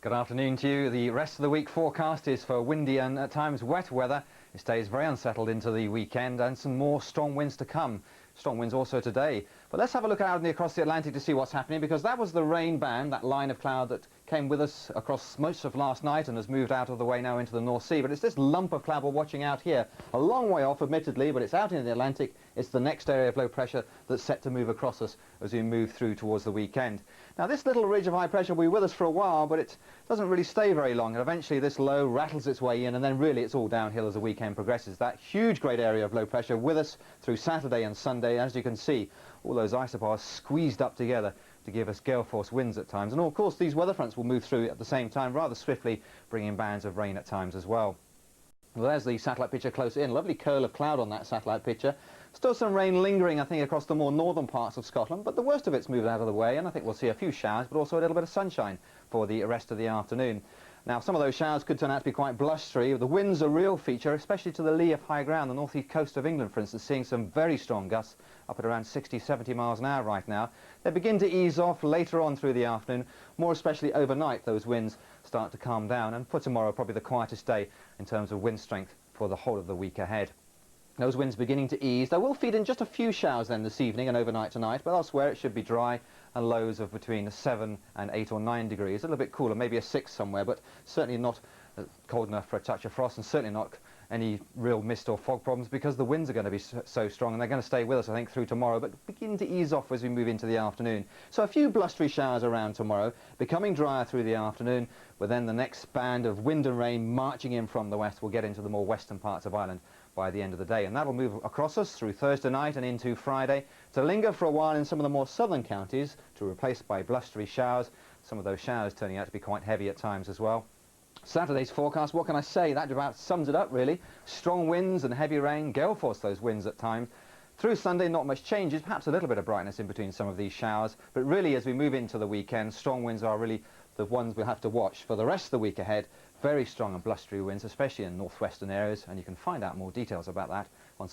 Good afternoon to you. The rest of the week forecast is for windy and at times wet weather. It stays very unsettled into the weekend and some more strong winds to come. Strong winds also today. But let's have a look out across the Atlantic to see what's happening, because that was the rain band, that line of cloud that came with us across most of last night and has moved out of the way now into the North Sea. But it's this lump of cloud we're watching out here, a long way off admittedly, but it's out in the Atlantic. It's the next area of low pressure that's set to move across us as we move through towards the weekend. Now this little ridge of high pressure will be with us for a while, but it doesn't really stay very long, and eventually this low rattles its way in, and then really it's all downhill as the weekend progresses. That huge great area of low pressure with us through Saturday and Sunday. As you can see, all those isobars squeezed up together to give us gale force winds at times, and of course these weather fronts will move through at the same time rather swiftly, bringing bands of rain at times as well. Well, there's the satellite picture close in. Lovely curl of cloud on that satellite picture. Still some rain lingering, I think, across the more northern parts of Scotland, but the worst of it's moved out of the way, and I think we'll see a few showers, but also a little bit of sunshine for the rest of the afternoon. Now, some of those showers could turn out to be quite blustery. The wind's a real feature, especially to the lee of high ground. The northeast coast of England, for instance, seeing some very strong gusts up at around 60, 70 miles an hour right now. They begin to ease off later on through the afternoon. More especially overnight, those winds start to calm down, and for tomorrow, probably the quietest day in terms of wind strength for the whole of the week ahead. Those winds beginning to ease. They will feed in just a few showers then this evening and overnight tonight, but elsewhere it should be dry and lows of between 7 and 8 or 9 degrees. A little bit cooler, maybe a 6 somewhere, but certainly not cold enough for a touch of frost, and certainly not any real mist or fog problems, because the winds are going to be so strong, and they're going to stay with us, I think, through tomorrow, but begin to ease off as we move into the afternoon. So a few blustery showers around tomorrow, becoming drier through the afternoon, but then the next band of wind and rain marching in from the west will get into the more western parts of Ireland by the end of the day, and that'll move across us through Thursday night and into Friday to linger for a while in some of the more southern counties, to replace by blustery showers, some of those showers turning out to be quite heavy at times as well. Saturday's forecast, what can I say? That about sums it up, really. Strong winds and heavy rain, gale force those winds at times. Through Sunday, not much changes, perhaps a little bit of brightness in between some of these showers, but really as we move into the weekend, strong winds are really the ones we'll have to watch for the rest of the week ahead. Very strong and blustery winds, especially in northwestern areas, and you can find out more details about that on